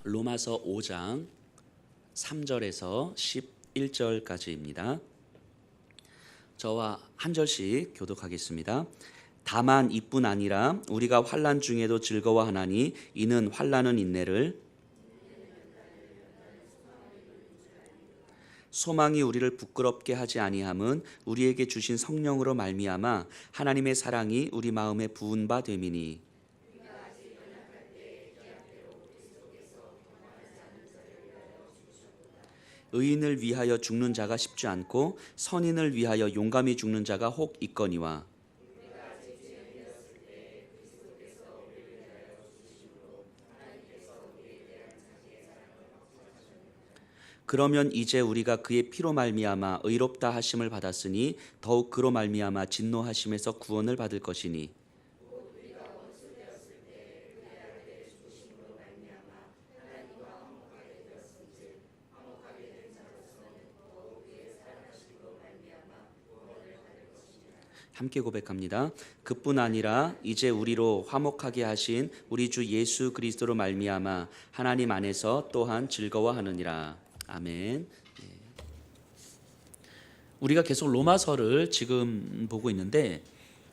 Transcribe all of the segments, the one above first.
로마서 5장 3절에서 11절까지입니다. 저와 한 절씩 교독하겠습니다. 다만 이뿐 아니라 우리가 환난 중에도 즐거워하나니 이는 환난은 인내를, 소망이 우리를 부끄럽게 하지 아니함은 우리에게 주신 성령으로 말미암아 하나님의 사랑이 우리 마음에 부은 바 됨이니, 의인을 위하여 죽는 자가 쉽지 않고 선인을 위하여 용감히 죽는 자가 혹 있거니와, 그러면 이제 우리가 그의 피로 말미암아 의롭다 하심을 받았으니 더욱 그로 말미암아 진노하심에서 구원을 받을 것이니, 함께 고백합니다. 그뿐 아니라 이제 우리로 화목하게 하신 우리 주 예수 그리스도로 말미암아 하나님 안에서 또한 즐거워하느니라. 아멘. 우리가 계속 로마서를 지금 보고 있는데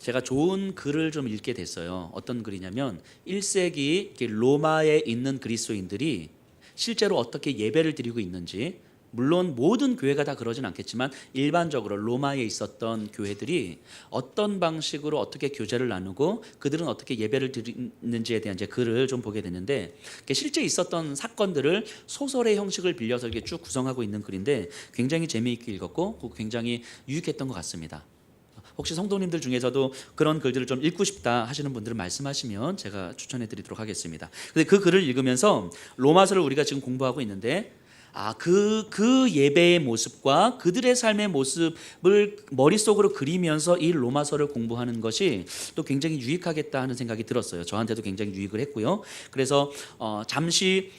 제가 좋은 글을 좀 읽게 됐어요. 어떤 글이냐면 1세기 로마에 있는 그리스도인들이 실제로 어떻게 예배를 드리고 있는지, 물론 모든 교회가 다 그러진 않겠지만 일반적으로 로마에 있었던 교회들이 어떤 방식으로 어떻게 교제를 나누고 그들은 어떻게 예배를 드리는지에 대한 이제 글을 좀 보게 됐는데, 실제 있었던 사건들을 소설의 형식을 빌려서 이렇게 쭉 구성하고 있는 글인데 굉장히 재미있게 읽었고 굉장히 유익했던 것 같습니다. 혹시 성도님들 중에서도 그런 글들을 좀 읽고 싶다 하시는 분들은 말씀하시면 제가 추천해 드리도록 하겠습니다. 근데 그 글을 읽으면서 로마서를 우리가 지금 공부하고 있는데 그 예배의 모습과 그들의 삶의 모습을 머릿속으로 그리면서 이 로마서를 공부하는 것이 또 굉장히 유익하겠다 하는 생각이 들었어요. 저한테도 굉장히 유익을 했고요. 그래서 잠시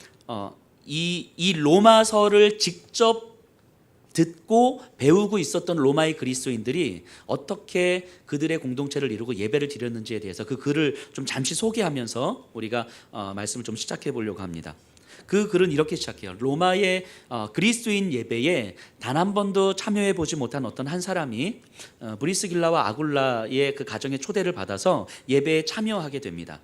이 로마서를 직접 듣고 배우고 있었던 로마의 그리스도인들이 어떻게 그들의 공동체를 이루고 예배를 드렸는지에 대해서 그 글을 좀 잠시 소개하면서 우리가 말씀을 좀 시작해 보려고 합니다. 그 글은 이렇게 시작해요. 로마의 그리스도인 예배에 단 한 번도 참여해 보지 못한 어떤 한 사람이 브리스길라와 아굴라의 그 가정의 초대를 받아서 예배에 참여하게 됩니다.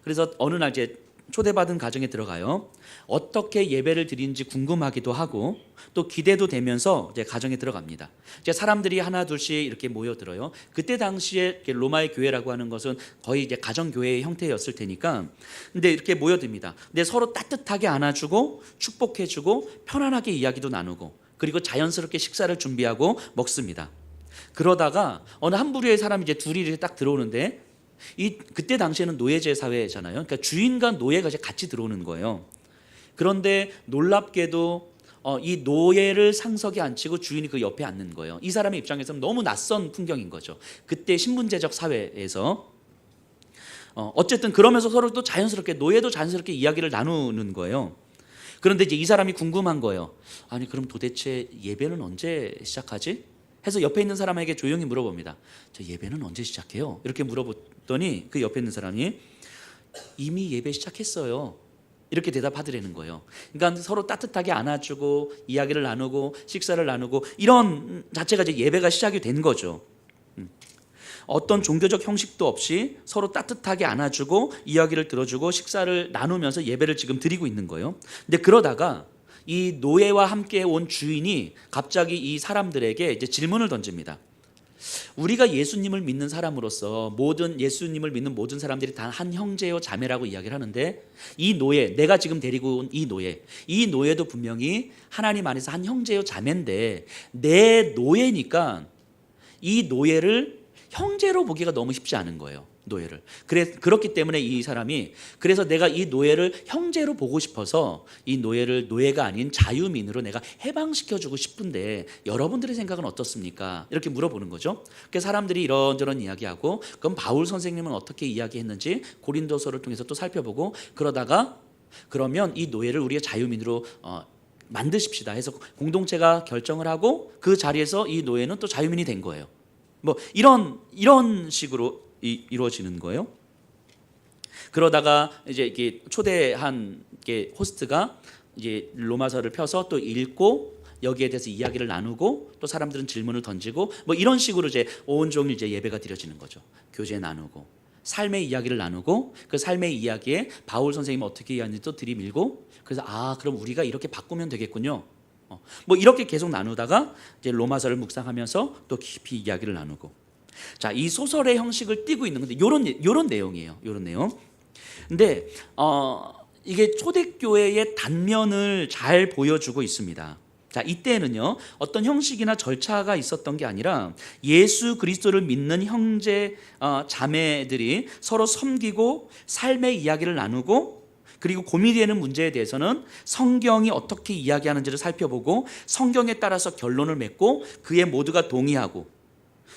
그래서 어느 날 이제 초대받은 가정에 들어가요. 어떻게 예배를 드리는지 궁금하기도 하고 또 기대도 되면서 이제 가정에 들어갑니다. 이제 사람들이 하나 둘씩 이렇게 모여들어요. 그때 당시에 로마의 교회라고 하는 것은 거의 이제 가정 교회의 형태였을 테니까, 근데 이렇게 모여듭니다. 근데 서로 따뜻하게 안아주고 축복해주고 편안하게 이야기도 나누고 그리고 자연스럽게 식사를 준비하고 먹습니다. 그러다가 어느 한 부류의 사람이 이제 둘이 이렇게 딱 들어오는데, 그때 당시에는 노예제 사회잖아요. 그러니까 주인과 노예가 이제 같이 들어오는 거예요. 그런데 놀랍게도 이 노예를 상석에 앉히고 주인이 그 옆에 앉는 거예요. 이 사람의 입장에서는 너무 낯선 풍경인 거죠. 그때 신분제적 사회에서 어쨌든 그러면서 서로 또 자연스럽게, 노예도 자연스럽게 이야기를 나누는 거예요. 그런데 이제 이 사람이 궁금한 거예요. 아니 그럼 도대체 예배는 언제 시작하지? 해서 옆에 있는 사람에게 조용히 물어봅니다. 저 예배는 언제 시작해요? 이렇게 물어봤더니 그 옆에 있는 사람이 이미 예배 시작했어요. 이렇게 대답하더라는 거예요. 그러니까 서로 따뜻하게 안아주고 이야기를 나누고 식사를 나누고 이런 자체가 이제 예배가 시작이 된 거죠. 어떤 종교적 형식도 없이 서로 따뜻하게 안아주고 이야기를 들어주고 식사를 나누면서 예배를 지금 드리고 있는 거예요. 근데 그러다가 이 노예와 함께 온 주인이 갑자기 이 사람들에게 이제 질문을 던집니다. 우리가 예수님을 믿는 사람으로서 예수님을 믿는 모든 사람들이 단 한 형제요 자매라고 이야기를 하는데, 이 노예, 내가 지금 데리고 온 이 노예도 분명히 하나님 안에서 한 형제요 자매인데 내 노예니까 이 노예를 형제로 보기가 너무 쉽지 않은 거예요. 노예를. 그렇기 때문에 이 사람이, 그래서 내가 이 노예를 형제로 보고 싶어서 이 노예를 노예가 아닌 자유민으로 내가 해방시켜주고 싶은데 여러분들의 생각은 어떻습니까? 이렇게 물어보는 거죠. 그래서 사람들이 이런저런 이야기하고, 그럼 바울 선생님은 어떻게 이야기했는지 고린도서를 통해서 또 살펴보고, 그러다가 그러면 이 노예를 우리가 자유민으로 만드십시다 해서 공동체가 결정을 하고 그 자리에서 이 노예는 또 자유민이 된 거예요. 뭐 이런 식으로 이루어지는 거예요. 그러다가 이제 이게 초대한 게 호스트가 이제 로마서를 펴서 또 읽고 여기에 대해서 이야기를 나누고 또 사람들은 질문을 던지고 뭐 이런 식으로 이제 온종일 이제 예배가 드려지는 거죠. 교제 나누고 삶의 이야기를 나누고 그 삶의 이야기에 바울 선생님은 어떻게 이해하는지 또 들이밀고 그래서 그럼 우리가 이렇게 바꾸면 되겠군요. 뭐 이렇게 계속 나누다가 이제 로마서를 묵상하면서 또 깊이 이야기를 나누고 자, 이 소설의 형식을 띠고 있는 건데 요런 내용이에요. 요런 내용. 근데 이게 초대교회의 단면을 잘 보여주고 있습니다. 자, 이때는요 어떤 형식이나 절차가 있었던 게 아니라 예수 그리스도를 믿는 형제 자매들이 서로 섬기고 삶의 이야기를 나누고 그리고 고민이 되는 문제에 대해서는 성경이 어떻게 이야기하는지를 살펴보고 성경에 따라서 결론을 맺고 그에 모두가 동의하고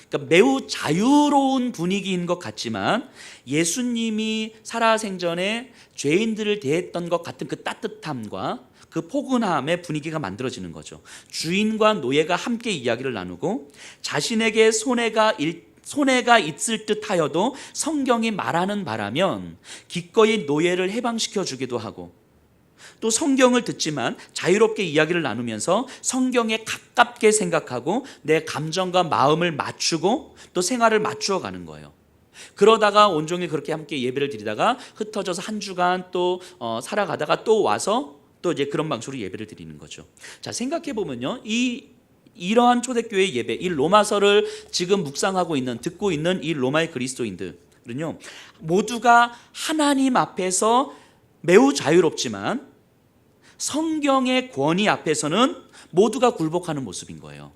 그러니까 매우 자유로운 분위기인 것 같지만 예수님이 살아생전에 죄인들을 대했던 것 같은 그 따뜻함과 그 포근함의 분위기가 만들어지는 거죠. 주인과 노예가 함께 이야기를 나누고 자신에게 손해가 있을 듯 하여도 성경이 말하는 바라면 기꺼이 노예를 해방시켜 주기도 하고 또 성경을 듣지만 자유롭게 이야기를 나누면서 성경에 가깝게 생각하고 내 감정과 마음을 맞추고 또 생활을 맞추어 가는 거예요. 그러다가 온종일 그렇게 함께 예배를 드리다가 흩어져서 한 주간 또 살아가다가 또 와서 또 이제 그런 방식으로 예배를 드리는 거죠. 자, 생각해 보면요, 이러한 초대교회 예배, 이 로마서를 지금 묵상하고 있는 듣고 있는 이 로마의 그리스도인들은요, 모두가 하나님 앞에서 매우 자유롭지만 성경의 권위 앞에서는 모두가 굴복하는 모습인 거예요.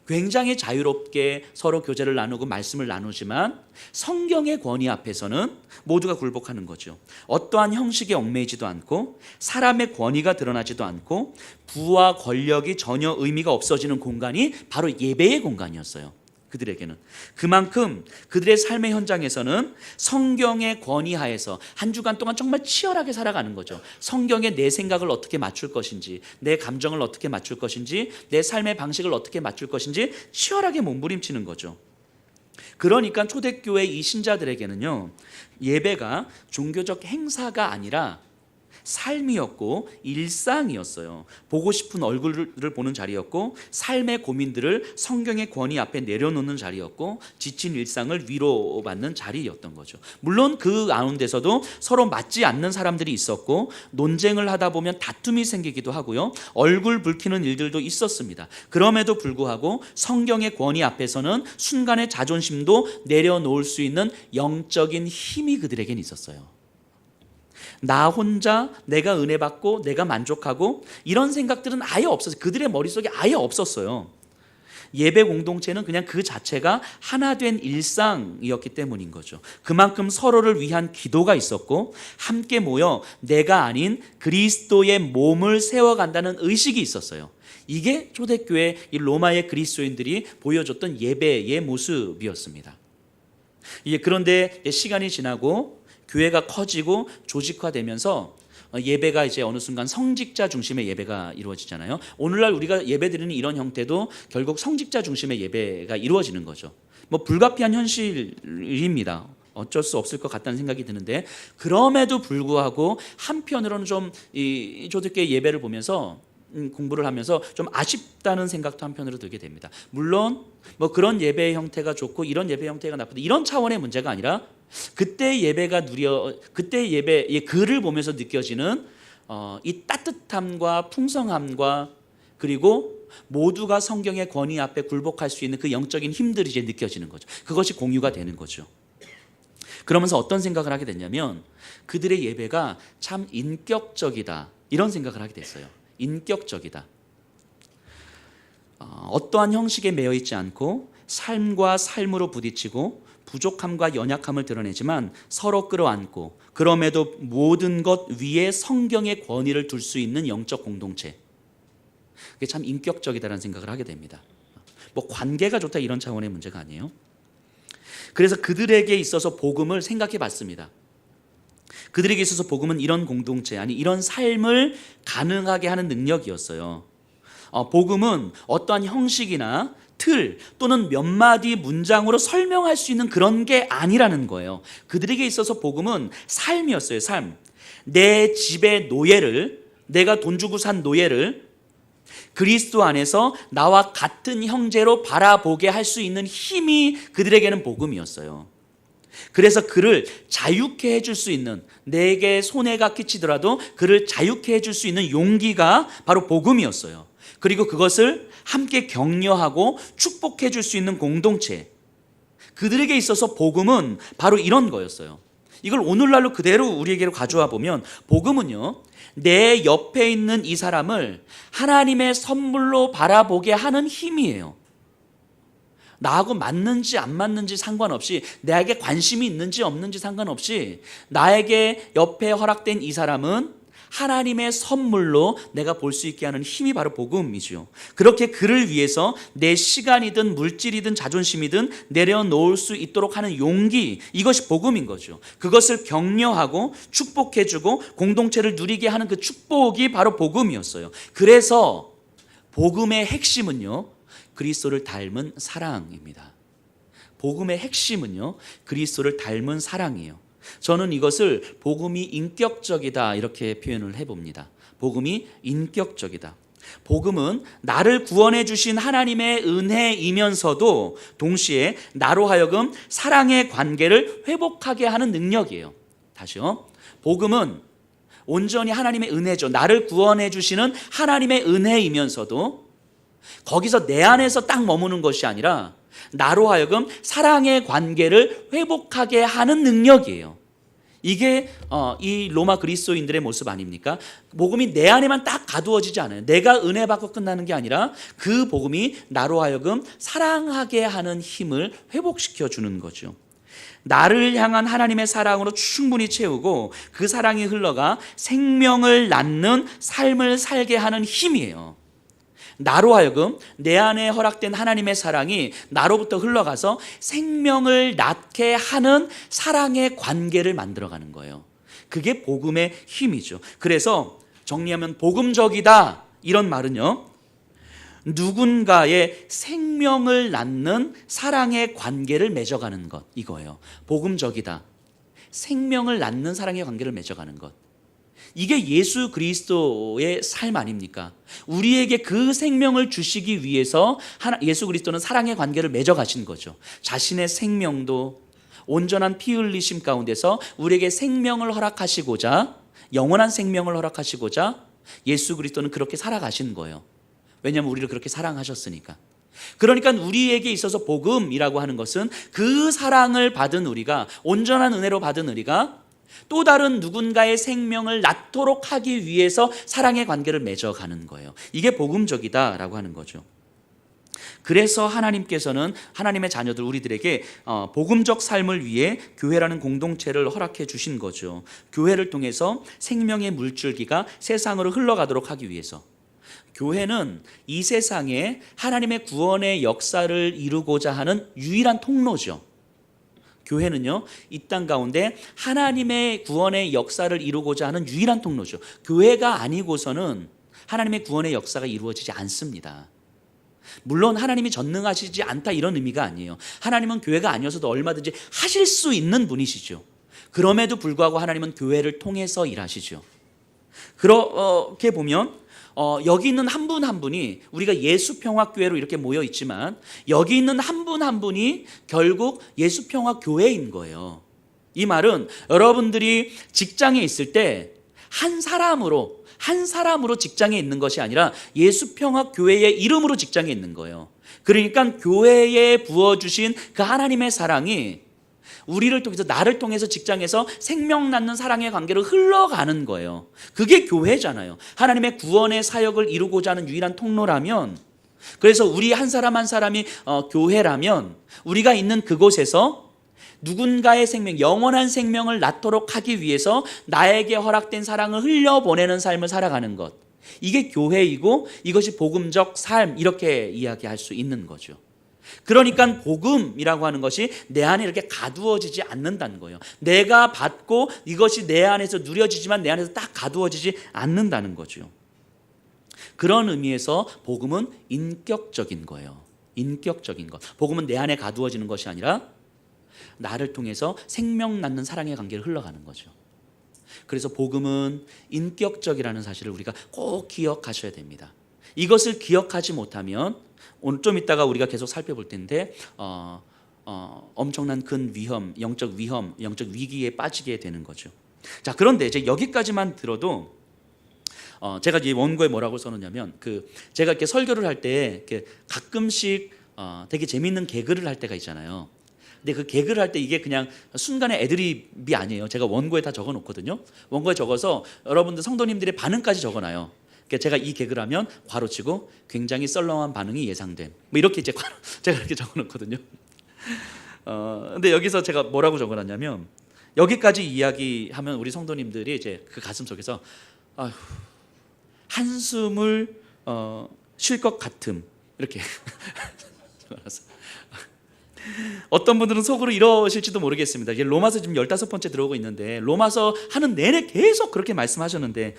굉장히 자유롭게 서로 교제를 나누고 말씀을 나누지만 성경의 권위 앞에서는 모두가 굴복하는 거죠. 어떠한 형식에 얽매이지도 않고 사람의 권위가 드러나지도 않고 부와 권력이 전혀 의미가 없어지는 공간이 바로 예배의 공간이었어요. 그들에게는 그만큼 그들의 삶의 현장에서는 성경의 권위 하에서 한 주간 동안 정말 치열하게 살아가는 거죠. 성경에 내 생각을 어떻게 맞출 것인지, 내 감정을 어떻게 맞출 것인지, 내 삶의 방식을 어떻게 맞출 것인지 치열하게 몸부림치는 거죠. 그러니까 초대교회 이 신자들에게는요, 예배가 종교적 행사가 아니라 삶이었고 일상이었어요. 보고 싶은 얼굴을 보는 자리였고 삶의 고민들을 성경의 권위 앞에 내려놓는 자리였고 지친 일상을 위로받는 자리였던 거죠. 물론 그 가운데서도 서로 맞지 않는 사람들이 있었고 논쟁을 하다 보면 다툼이 생기기도 하고요. 얼굴 붉히는 일들도 있었습니다. 그럼에도 불구하고 성경의 권위 앞에서는 순간의 자존심도 내려놓을 수 있는 영적인 힘이 그들에겐 있었어요. 나 혼자 내가 은혜 받고 내가 만족하고 이런 생각들은 아예 없었어요. 그들의 머릿속에 아예 없었어요. 예배 공동체는 그냥 그 자체가 하나 된 일상이었기 때문인 거죠. 그만큼 서로를 위한 기도가 있었고 함께 모여 내가 아닌 그리스도의 몸을 세워간다는 의식이 있었어요. 이게 초대교회 이 로마의 그리스도인들이 보여줬던 예배의 모습이었습니다. 그런데 시간이 지나고 교회가 커지고 조직화되면서 예배가 이제 어느 순간 성직자 중심의 예배가 이루어지잖아요. 오늘날 우리가 예배드리는 이런 형태도 결국 성직자 중심의 예배가 이루어지는 거죠. 뭐 불가피한 현실입니다. 어쩔 수 없을 것 같다는 생각이 드는데 그럼에도 불구하고 한편으로는 좀 이 초대교회 예배를 보면서 공부를 하면서 좀 아쉽다는 생각도 한편으로 들게 됩니다. 물론 뭐 그런 예배의 형태가 좋고 이런 예배 형태가 나쁘다 이런 차원의 문제가 아니라 그때 예배의 글을 보면서 느껴지는 이 따뜻함과 풍성함과 그리고 모두가 성경의 권위 앞에 굴복할 수 있는 그 영적인 힘들이 이제 느껴지는 거죠. 그것이 공유가 되는 거죠. 그러면서 어떤 생각을 하게 됐냐면 그들의 예배가 참 인격적이다 이런 생각을 하게 됐어요. 인격적이다. 어떠한 형식에 매여 있지 않고 삶과 삶으로 부딪히고 부족함과 연약함을 드러내지만 서로 끌어안고 그럼에도 모든 것 위에 성경의 권위를 둘 수 있는 영적 공동체. 그게 참 인격적이다라는 생각을 하게 됩니다. 뭐 관계가 좋다 이런 차원의 문제가 아니에요. 그래서 그들에게 있어서 복음을 생각해 봤습니다. 그들에게 있어서 복음은 이런 공동체, 아니 이런 삶을 가능하게 하는 능력이었어요. 복음은 어떠한 형식이나 틀 또는 몇 마디 문장으로 설명할 수 있는 그런 게 아니라는 거예요. 그들에게 있어서 복음은 삶이었어요. 삶. 내 집의 노예를, 내가 돈 주고 산 노예를 그리스도 안에서 나와 같은 형제로 바라보게 할 수 있는 힘이 그들에게는 복음이었어요. 그래서 그를 자유케 해줄 수 있는, 내게 손해가 끼치더라도 그를 자유케 해줄 수 있는 용기가 바로 복음이었어요. 그리고 그것을 함께 격려하고 축복해 줄 수 있는 공동체, 그들에게 있어서 복음은 바로 이런 거였어요. 이걸 오늘날로 그대로 우리에게로 가져와 보면 복음은요, 내 옆에 있는 이 사람을 하나님의 선물로 바라보게 하는 힘이에요. 나하고 맞는지 안 맞는지 상관없이, 나에게 관심이 있는지 없는지 상관없이, 나에게 옆에 허락된 이 사람은 하나님의 선물로 내가 볼 수 있게 하는 힘이 바로 복음이죠. 그렇게 그를 위해서 내 시간이든 물질이든 자존심이든 내려놓을 수 있도록 하는 용기, 이것이 복음인 거죠. 그것을 격려하고 축복해주고 공동체를 누리게 하는 그 축복이 바로 복음이었어요. 그래서 복음의 핵심은요, 그리스도를 닮은 사랑입니다. 복음의 핵심은요, 그리스도를 닮은 사랑이에요. 저는 이것을 복음이 인격적이다 이렇게 표현을 해봅니다. 복음이 인격적이다. 복음은 나를 구원해 주신 하나님의 은혜이면서도 동시에 나로 하여금 사랑의 관계를 회복하게 하는 능력이에요. 다시요. 복음은 온전히 하나님의 은혜죠. 나를 구원해 주시는 하나님의 은혜이면서도 거기서 내 안에서 딱 머무는 것이 아니라 나로 하여금 사랑의 관계를 회복하게 하는 능력이에요. 이게 이 로마 그리스도인들의 모습 아닙니까? 복음이 내 안에만 딱 가두어지지 않아요. 내가 은혜 받고 끝나는 게 아니라 그 복음이 나로 하여금 사랑하게 하는 힘을 회복시켜 주는 거죠. 나를 향한 하나님의 사랑으로 충분히 채우고 그 사랑이 흘러가 생명을 낳는 삶을 살게 하는 힘이에요. 나로 하여금 내 안에 허락된 하나님의 사랑이 나로부터 흘러가서 생명을 낳게 하는 사랑의 관계를 만들어가는 거예요. 그게 복음의 힘이죠. 그래서 정리하면 복음적이다 이런 말은요, 누군가의 생명을 낳는 사랑의 관계를 맺어가는 것, 이거예요. 복음적이다. 생명을 낳는 사랑의 관계를 맺어가는 것. 이게 예수 그리스도의 삶 아닙니까? 우리에게 그 생명을 주시기 위해서 예수 그리스도는 사랑의 관계를 맺어가신 거죠. 자신의 생명도 온전한 피 흘리심 가운데서 우리에게 생명을 허락하시고자, 영원한 생명을 허락하시고자 예수 그리스도는 그렇게 살아가신 거예요. 왜냐하면 우리를 그렇게 사랑하셨으니까. 그러니까 우리에게 있어서 복음이라고 하는 것은 그 사랑을 받은 우리가, 온전한 은혜로 받은 우리가 또 다른 누군가의 생명을 낳도록 하기 위해서 사랑의 관계를 맺어가는 거예요. 이게 복음적이다라고 하는 거죠. 그래서 하나님께서는 하나님의 자녀들 우리들에게 복음적 삶을 위해 교회라는 공동체를 허락해 주신 거죠. 교회를 통해서 생명의 물줄기가 세상으로 흘러가도록 하기 위해서. 교회는 이 세상에 하나님의 구원의 역사를 이루고자 하는 유일한 통로죠. 교회는요, 이 땅 가운데 하나님의 구원의 역사를 이루고자 하는 유일한 통로죠. 교회가 아니고서는 하나님의 구원의 역사가 이루어지지 않습니다. 물론 하나님이 전능하시지 않다 이런 의미가 아니에요. 하나님은 교회가 아니어서도 얼마든지 하실 수 있는 분이시죠. 그럼에도 불구하고 하나님은 교회를 통해서 일하시죠. 그렇게 보면 여기 있는 한 분 한 분이, 우리가 예수평화교회로 이렇게 모여 있지만 여기 있는 한 분 한 분이 결국 예수평화교회인 거예요. 이 말은 여러분들이 직장에 있을 때 한 사람으로 직장에 있는 것이 아니라 예수평화교회의 이름으로 직장에 있는 거예요. 그러니까 교회에 부어주신 그 하나님의 사랑이 우리를 통해서, 나를 통해서 직장에서 생명 낳는 사랑의 관계로 흘러가는 거예요. 그게 교회잖아요. 하나님의 구원의 사역을 이루고자 하는 유일한 통로라면, 그래서 우리 한 사람 한 사람이 교회라면 우리가 있는 그곳에서 누군가의 생명, 영원한 생명을 낳도록 하기 위해서 나에게 허락된 사랑을 흘려보내는 삶을 살아가는 것, 이게 교회이고 이것이 복음적 삶, 이렇게 이야기할 수 있는 거죠. 그러니까 복음이라고 하는 것이 내 안에 이렇게 가두어지지 않는다는 거예요. 내가 받고 이것이 내 안에서 누려지지만 내 안에서 딱 가두어지지 않는다는 거죠. 그런 의미에서 복음은 인격적인 거예요. 인격적인 것. 복음은 내 안에 가두어지는 것이 아니라 나를 통해서 생명 낳는 사랑의 관계를 흘러가는 거죠. 그래서 복음은 인격적이라는 사실을 우리가 꼭 기억하셔야 됩니다. 이것을 기억하지 못하면 오늘 좀 이따가 우리가 계속 살펴볼 텐데 엄청난 큰 위험, 영적 위기에 빠지게 되는 거죠. 자, 그런데 이제 여기까지만 들어도 제가 이 원고에 뭐라고 써놓냐면 제가 이렇게 설교를 할 때 가끔씩 되게 재밌는 개그를 할 때가 있잖아요. 근데 그 개그를 할 때 이게 그냥 순간의 애드립이 아니에요. 제가 원고에 다 적어놓거든요. 원고에 적어서 여러분들 성도님들의 반응까지 적어놔요. 그러니까 제가 이 개그를 하면 괄호치고 굉장히 썰렁한 반응이 예상됨. 뭐 이렇게 이제 제가 이렇게 적어놓거든요. 근데 여기서 제가 뭐라고 적어놨냐면 여기까지 이야기하면 우리 성도님들이 이제 그 가슴 속에서 아휴, 한숨을 쉴 것 같음 이렇게 적어놨어요. 어떤 분들은 속으로 이러실지도 모르겠습니다. 이제 로마서 지금 15번째 들어오고 있는데 로마서 하는 내내 계속 그렇게 말씀하셨는데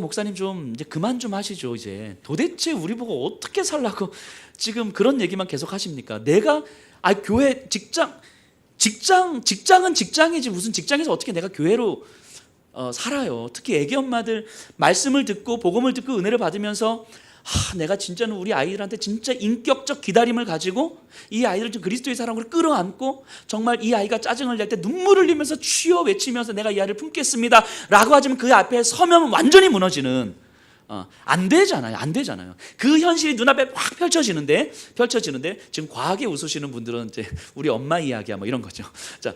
목사님 좀 이제 그만 좀 하시죠. 이제 도대체 우리 보고 어떻게 살라고 지금 그런 얘기만 계속 하십니까? 내가 교회 직장은 직장이지 무슨 직장에서 어떻게 내가 교회로 살아요. 특히 애기 엄마들 말씀을 듣고 복음을 듣고 은혜를 받으면서 내가 진짜는 우리 아이들한테 진짜 인격적 기다림을 가지고 이 아이들을 좀 그리스도의 사랑으로 끌어안고 정말 이 아이가 짜증을 낼 때 눈물을 흘리면서 주여 외치면서 내가 이 아이를 품겠습니다 라고 하지만 그 앞에 서면 완전히 무너지는 안 되잖아요. 그 현실이 눈앞에 확 펼쳐지는데 지금 과하게 웃으시는 분들은 이제 우리 엄마 이야기야 뭐 이런 거죠. 자,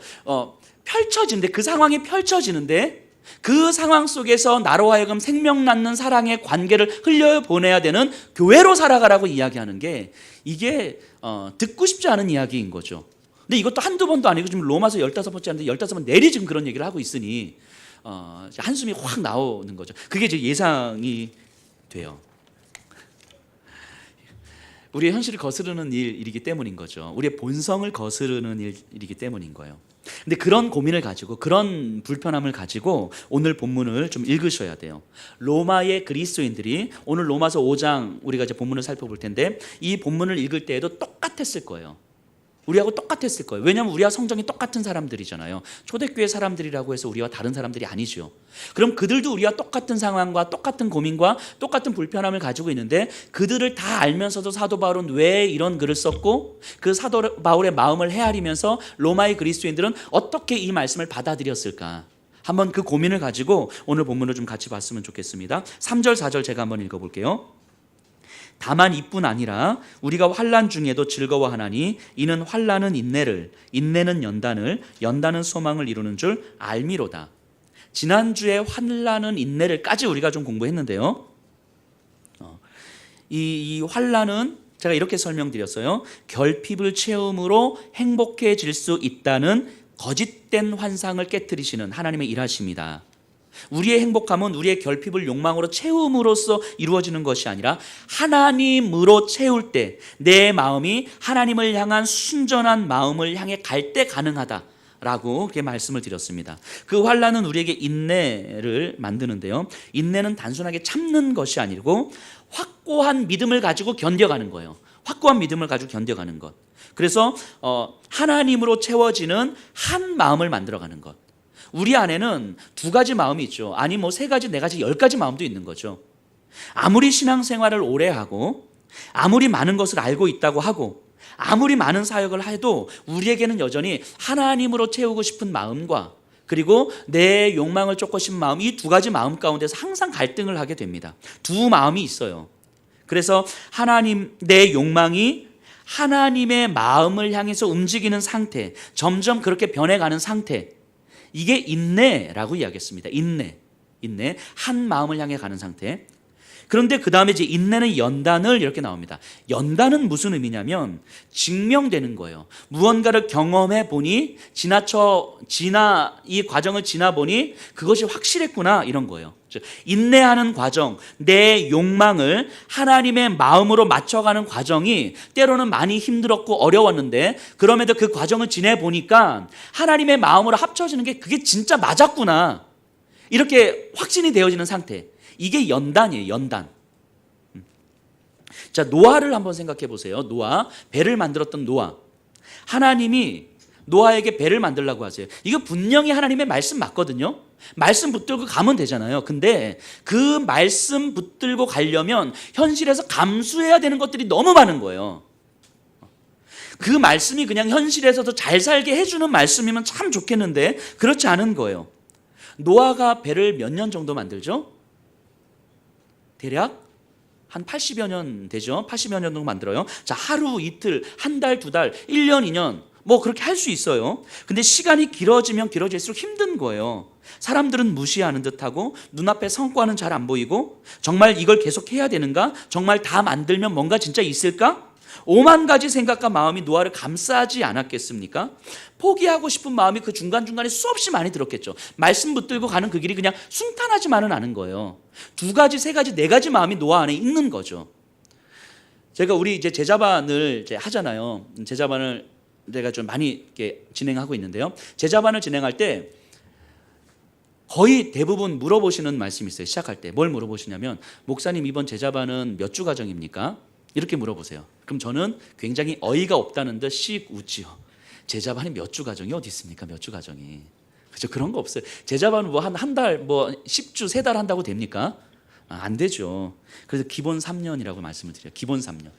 펼쳐지는데 그 상황이 펼쳐지는데 그 상황 속에서 나로 하여금 생명 낳는 사랑의 관계를 흘려보내야 되는 교회로 살아가라고 이야기하는 게 이게 듣고 싶지 않은 이야기인 거죠. 근데 이것도 한두 번도 아니고 지금 로마서 15번째 하는데 15번 내리 지금 그런 얘기를 하고 있으니 한숨이 확 나오는 거죠. 그게 이제 예상이 돼요. 우리의 현실을 거스르는 일이기 때문인 거죠. 우리의 본성을 거스르는 일이기 때문인 거예요. 근데 그런 고민을 가지고 그런 불편함을 가지고 오늘 본문을 좀 읽으셔야 돼요. 로마의 그리스도인들이 오늘 로마서 5장 우리가 이제 본문을 살펴볼 텐데 이 본문을 읽을 때에도 똑같았을 거예요. 우리하고 똑같았을 거예요. 왜냐하면 우리와 성정이 똑같은 사람들이잖아요. 초대교회 사람들이라고 해서 우리와 다른 사람들이 아니죠. 그럼 그들도 우리와 똑같은 상황과 똑같은 고민과 똑같은 불편함을 가지고 있는데 그들을 다 알면서도 사도 바울은 왜 이런 글을 썼고 그 사도 바울의 마음을 헤아리면서 로마의 그리스도인들은 어떻게 이 말씀을 받아들였을까? 한번 그 고민을 가지고 오늘 본문을 좀 같이 봤으면 좋겠습니다. 3절 4절 제가 한번 읽어볼게요. 다만 이뿐 아니라 우리가 환난 중에도 즐거워하나니 이는 환난은 인내를, 인내는 연단을, 연단은 소망을 이루는 줄 알미로다. 지난주에 환난은 인내를까지 우리가 좀 공부했는데요. 이 환난은 제가 이렇게 설명드렸어요. 결핍을 채움으로 행복해질 수 있다는 거짓된 환상을 깨트리시는 하나님의 일하심이다. 우리의 행복함은 우리의 결핍을 욕망으로 채움으로써 이루어지는 것이 아니라 하나님으로 채울 때 내 마음이 하나님을 향한 순전한 마음을 향해 갈 때 가능하다라고 그렇게 말씀을 드렸습니다. 그 환난은 우리에게 인내를 만드는데요. 인내는 단순하게 참는 것이 아니고 확고한 믿음을 가지고 견뎌가는 거예요. 확고한 믿음을 가지고 견뎌가는 것. 그래서 하나님으로 채워지는 한 마음을 만들어가는 것. 우리 안에는 두 가지 마음이 있죠. 아니 세 가지, 네 가지, 10가지 마음도 있는 거죠. 아무리 신앙생활을 오래 하고 아무리 많은 것을 알고 있다고 하고 아무리 많은 사역을 해도 우리에게는 여전히 하나님으로 채우고 싶은 마음과 그리고 내 욕망을 쫓고 싶은 마음, 이 두 가지 마음 가운데서 항상 갈등을 하게 됩니다. 두 마음이 있어요. 그래서 내 욕망이 하나님의 마음을 향해서 움직이는 상태, 점점 그렇게 변해가는 상태, 이게 인내라고 이야기했습니다. 인내. 한 마음을 향해 가는 상태. 그런데 그 다음에 이제 인내는 연단을 이렇게 나옵니다. 연단은 무슨 의미냐면 증명되는 거예요. 무언가를 경험해 보니 이 과정을 지나 보니 그것이 확실했구나 이런 거예요. 인내하는 과정, 내 욕망을 하나님의 마음으로 맞춰가는 과정이 때로는 많이 힘들었고 어려웠는데 그럼에도 그 과정을 지내보니까 하나님의 마음으로 합쳐지는 게 그게 진짜 맞았구나 이렇게 확신이 되어지는 상태. 이게 연단이에요. 연단. 자, 노아를 한번 생각해 보세요. 노아, 배를 만들었던 노아. 하나님이 노아에게 배를 만들라고 하세요. 이거 분명히 하나님의 말씀 맞거든요. 말씀 붙들고 가면 되잖아요. 근데 그 말씀 붙들고 가려면 현실에서 감수해야 되는 것들이 너무 많은 거예요. 그 말씀이 그냥 현실에서도 잘 살게 해주는 말씀이면 참 좋겠는데 그렇지 않은 거예요. 노아가 배를 몇 년 정도 만들죠? 대략 한 80여 년 되죠. 80여 년 정도 만들어요. 자, 하루, 이틀, 한 달, 두 달, 1년, 2년 뭐 그렇게 할 수 있어요. 근데 시간이 길어지면 길어질수록 힘든 거예요. 사람들은 무시하는 듯하고 눈앞에 성과는 잘 안 보이고 정말 이걸 계속 해야 되는가? 정말 다 만들면 뭔가 진짜 있을까? 5만 가지 생각과 마음이 노아를 감싸지 않았겠습니까? 포기하고 싶은 마음이 그 중간중간에 수없이 많이 들었겠죠. 말씀 붙들고 가는 그 길이 그냥 순탄하지만은 않은 거예요. 2가지, 3가지, 4가지 마음이 노아 안에 있는 거죠. 제가 우리 이제 제자반을 이제 하잖아요. 제자반을 내가 좀 많이 이렇게 진행하고 있는데요. 제자반을 진행할 때 거의 대부분 물어보시는 말씀이 있어요. 시작할 때 뭘 물어보시냐면, 목사님 이번 제자반은 몇 주 과정입니까? 이렇게 물어보세요. 그럼 저는 굉장히 어이가 없다는 듯 씩 웃지요. 제자반이 몇 주 과정이 어디 있습니까? 몇 주 과정이. 그죠? 그런 거 없어요. 제자반은 뭐 한 달, 뭐 10주, 3달 한다고 됩니까? 안 되죠. 그래서 기본 3년이라고 말씀을 드려요. 기본 3년.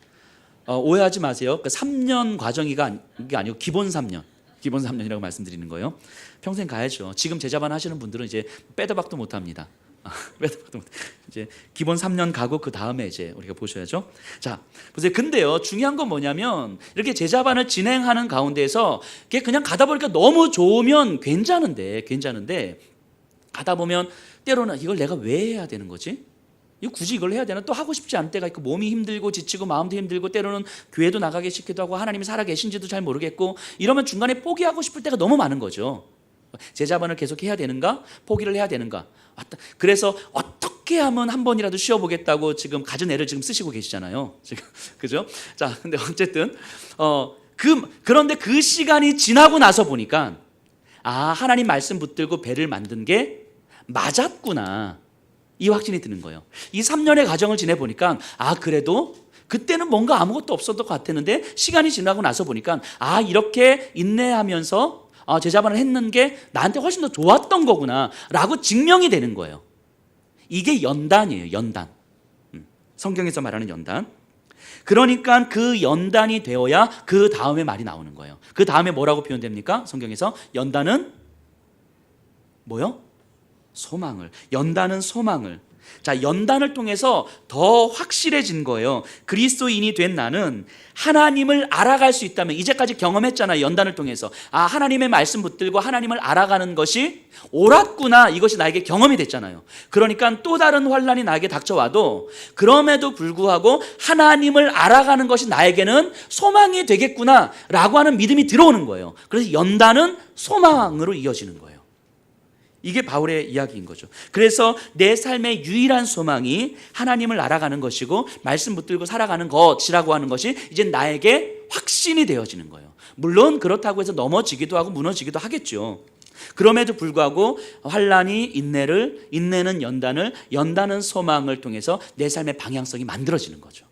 오해하지 마세요. 그 3년 과정이가 이게 아니고 기본 3년. 기본 3년이라고 말씀드리는 거예요. 평생 가야죠. 지금 제자반 하시는 분들은 이제 빼도 박도 못 합니다. 빼도 박도 못. 이제 기본 3년 가고 그 다음에 이제 우리가 보셔야죠. 자, 보세요. 근데요, 중요한 건 뭐냐면 이렇게 제자반을 진행하는 가운데서 그냥 가다 보니까 너무 좋으면 괜찮은데 가다 보면 때로는 이걸 내가 왜 해야 되는 거지? 이거 굳이 이걸 해야 되나? 또 하고 싶지 않은 때가 있고, 몸이 힘들고 지치고 마음도 힘들고, 때로는 교회도 나가기 싫기도 하고, 하나님이 살아 계신지도 잘 모르겠고, 이러면 중간에 포기하고 싶을 때가 너무 많은 거죠. 제자반을 계속 해야 되는가? 포기를 해야 되는가? 그래서 어떻게 하면 한 번이라도 쉬어보겠다고 지금 가진 애를 지금 쓰시고 계시잖아요. 지금 그죠? 자, 근데 어쨌든 그런데 그 시간이 지나고 나서 보니까 하나님 말씀 붙들고 배를 만든 게 맞았구나. 이 확신이 드는 거예요. 이 3년의 과정을 지내보니까 그래도 그때는 뭔가 아무것도 없었던 것 같았는데 시간이 지나고 나서 보니까 이렇게 인내하면서 제자반을 했는 게 나한테 훨씬 더 좋았던 거구나 라고 증명이 되는 거예요. 이게 연단이에요. 연단. 성경에서 말하는 연단. 그러니까 그 연단이 되어야 그 다음에 말이 나오는 거예요. 그 다음에 뭐라고 표현됩니까? 성경에서 연단은 뭐요? 소망을. 연단은 소망을. 자, 연단을 통해서 더 확실해진 거예요. 그리스도인이 된 나는 하나님을 알아갈 수 있다면, 이제까지 경험했잖아요. 연단을 통해서 하나님의 말씀 붙들고 하나님을 알아가는 것이 옳았구나, 이것이 나에게 경험이 됐잖아요. 그러니까 또 다른 환난이 나에게 닥쳐와도 그럼에도 불구하고 하나님을 알아가는 것이 나에게는 소망이 되겠구나 라고 하는 믿음이 들어오는 거예요. 그래서 연단은 소망으로 이어지는 거예요. 이게 바울의 이야기인 거죠. 그래서 내 삶의 유일한 소망이 하나님을 알아가는 것이고 말씀 붙들고 살아가는 것이라고 하는 것이 이제 나에게 확신이 되어지는 거예요. 물론 그렇다고 해서 넘어지기도 하고 무너지기도 하겠죠. 그럼에도 불구하고 환난이 인내를, 인내는 연단을, 연단은 소망을 통해서 내 삶의 방향성이 만들어지는 거죠.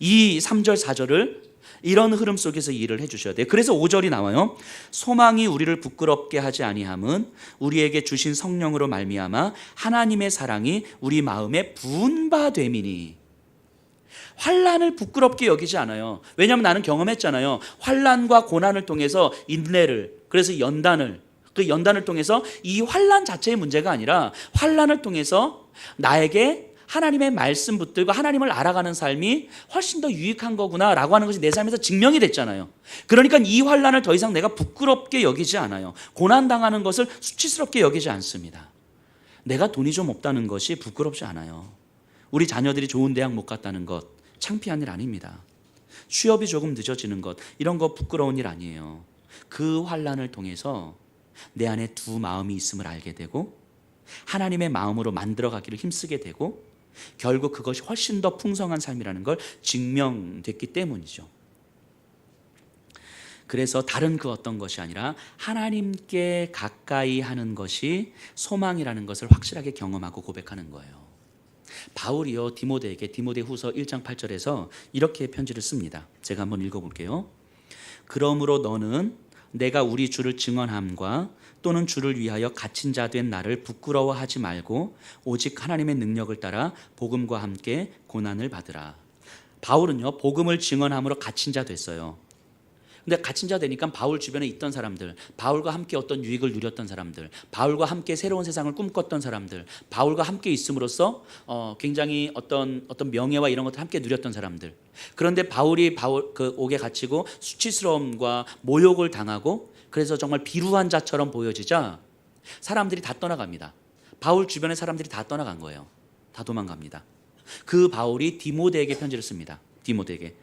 이 3절 4절을 이런 흐름 속에서 이해를 해주셔야 돼요. 그래서 5절이 나와요. 소망이 우리를 부끄럽게 하지 아니함은 우리에게 주신 성령으로 말미암아 하나님의 사랑이 우리 마음에 부은 바 됨이니. 환난을 부끄럽게 여기지 않아요. 왜냐하면 나는 경험했잖아요. 환난과 고난을 통해서 인내를, 그래서 연단을, 그 연단을 통해서 이 환난 자체의 문제가 아니라 환난을 통해서 나에게 하나님의 말씀 붙들고 하나님을 알아가는 삶이 훨씬 더 유익한 거구나 라고 하는 것이 내 삶에서 증명이 됐잖아요. 그러니까 이 환난을 더 이상 내가 부끄럽게 여기지 않아요. 고난당하는 것을 수치스럽게 여기지 않습니다. 내가 돈이 좀 없다는 것이 부끄럽지 않아요. 우리 자녀들이 좋은 대학 못 갔다는 것 창피한 일 아닙니다. 취업이 조금 늦어지는 것, 이런 거 부끄러운 일 아니에요. 그 환난을 통해서 내 안에 두 마음이 있음을 알게 되고 하나님의 마음으로 만들어가기를 힘쓰게 되고 결국 그것이 훨씬 더 풍성한 삶이라는 걸 증명됐기 때문이죠. 그래서 다른 그 어떤 것이 아니라 하나님께 가까이 하는 것이 소망이라는 것을 확실하게 경험하고 고백하는 거예요. 바울이요 디모데에게 디모데후서 1장 8절에서 이렇게 편지를 씁니다. 제가 한번 읽어볼게요. 그러므로 너는 내가 우리 주를 증언함과 또는 주를 위하여 갇힌 자 된 나를 부끄러워하지 말고 오직 하나님의 능력을 따라 복음과 함께 고난을 받으라. 바울은요 복음을 증언함으로 갇힌 자 됐어요. 근데 갇힌 자 되니까 바울 주변에 있던 사람들, 바울과 함께 어떤 유익을 누렸던 사람들, 바울과 함께 새로운 세상을 꿈꿨던 사람들, 바울과 함께 있음으로써 굉장히 어떤 명예와 이런 것들 함께 누렸던 사람들. 그런데 바울이 그 옥에 갇히고 수치스러움과 모욕을 당하고 그래서 정말 비루한 자처럼 보여지자 사람들이 다 떠나갑니다. 바울 주변의 사람들이 다 떠나간 거예요. 다 도망갑니다. 그 바울이 디모데에게 편지를 씁니다. 디모데에게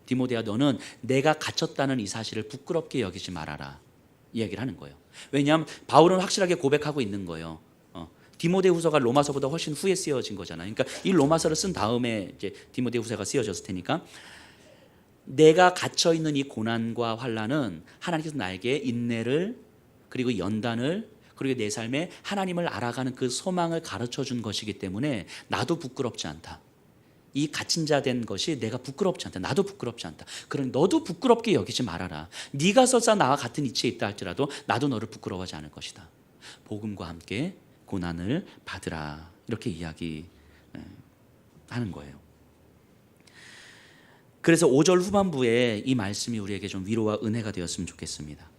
디모데야 너는 내가 갇혔다는 이 사실을 부끄럽게 여기지 말아라 이야기를 하는 거예요. 왜냐하면 바울은 확실하게 고백하고 있는 거예요. 디모데후서가 로마서보다 훨씬 후에 쓰여진 거잖아요. 그러니까 이 로마서를 쓴 다음에 이제 디모데후서가 쓰여졌을 테니까 내가 갇혀 있는 이 고난과 환난은 하나님께서 나에게 인내를 그리고 연단을 그리고 내 삶에 하나님을 알아가는 그 소망을 가르쳐 준 것이기 때문에 나도 부끄럽지 않다. 이 갇힌 자 된 것이 내가 부끄럽지 않다. 나도 부끄럽지 않다. 그러니 너도 부끄럽게 여기지 말아라. 네가 설사 나와 같은 이치에 있다 할지라도 나도 너를 부끄러워하지 않을 것이다. 복음과 함께 고난을 받으라. 이렇게 이야기하는 거예요. 그래서 5절 후반부에 이 말씀이 우리에게 좀 위로와 은혜가 되었으면 좋겠습니다.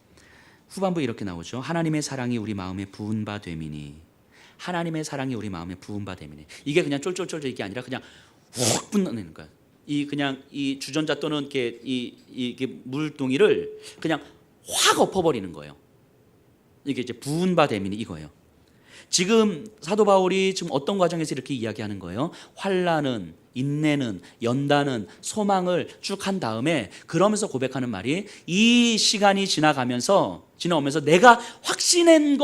후반부에 이렇게 나오죠. 하나님의 사랑이 우리 마음에 부은 바 되미니. 하나님의 사랑이 우리 마음에 부은 바 되미니. 이게 그냥 쫄쫄쫄 이게 아니라 그냥 확 분나는 거예요. 이 주전자 또는 이게 물동이를 그냥 확 엎어버리는 거예요. 이게 이제 부은 바 되미니 이거예요. 지금 사도 바울이 지금 어떤 과정에서 이렇게 이야기하는 거예요? 환난은, 인내는, 연단은, 소망을 쭉 한 다음에 그러면서 고백하는 말이 이 시간이 지나오면서 내가 확신한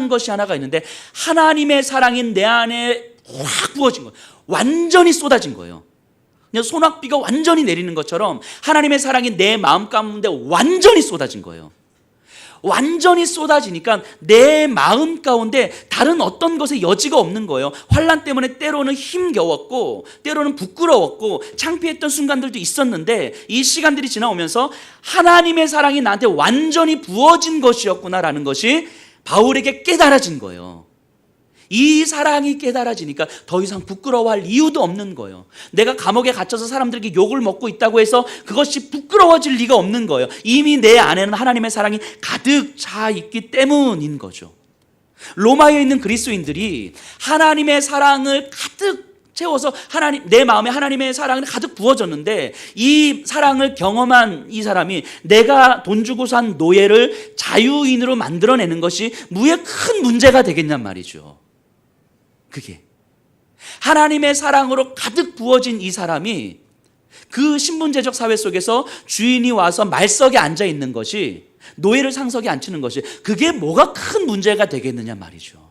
것이 하나가 있는데 하나님의 사랑이 내 안에 확 부어진 거예요. 완전히 쏟아진 거예요. 그냥 소낙비가 완전히 내리는 것처럼 하나님의 사랑이 내 마음 가운데 완전히 쏟아진 거예요. 완전히 쏟아지니까 내 마음 가운데 다른 어떤 것에 여지가 없는 거예요. 환난 때문에 때로는 힘겨웠고 때로는 부끄러웠고 창피했던 순간들도 있었는데 이 시간들이 지나오면서 하나님의 사랑이 나한테 완전히 부어진 것이었구나라는 것이 바울에게 깨달아진 거예요. 이 사랑이 깨달아지니까 더 이상 부끄러워할 이유도 없는 거예요. 내가 감옥에 갇혀서 사람들에게 욕을 먹고 있다고 해서 그것이 부끄러워질 리가 없는 거예요. 이미 내 안에는 하나님의 사랑이 가득 차 있기 때문인 거죠. 로마에 있는 그리스도인들이 하나님의 사랑을 가득 채워서 내 마음에 하나님의 사랑을 가득 부어졌는데 이 사랑을 경험한 이 사람이 내가 돈 주고 산 노예를 자유인으로 만들어내는 것이 무에 큰 문제가 되겠냔 말이죠. 그게 하나님의 사랑으로 가득 부어진 이 사람이 그 신분제적 사회 속에서 주인이 와서 말석에 앉아 있는 것이 노예를 상석에 앉히는 것이 그게 뭐가 큰 문제가 되겠느냐 말이죠.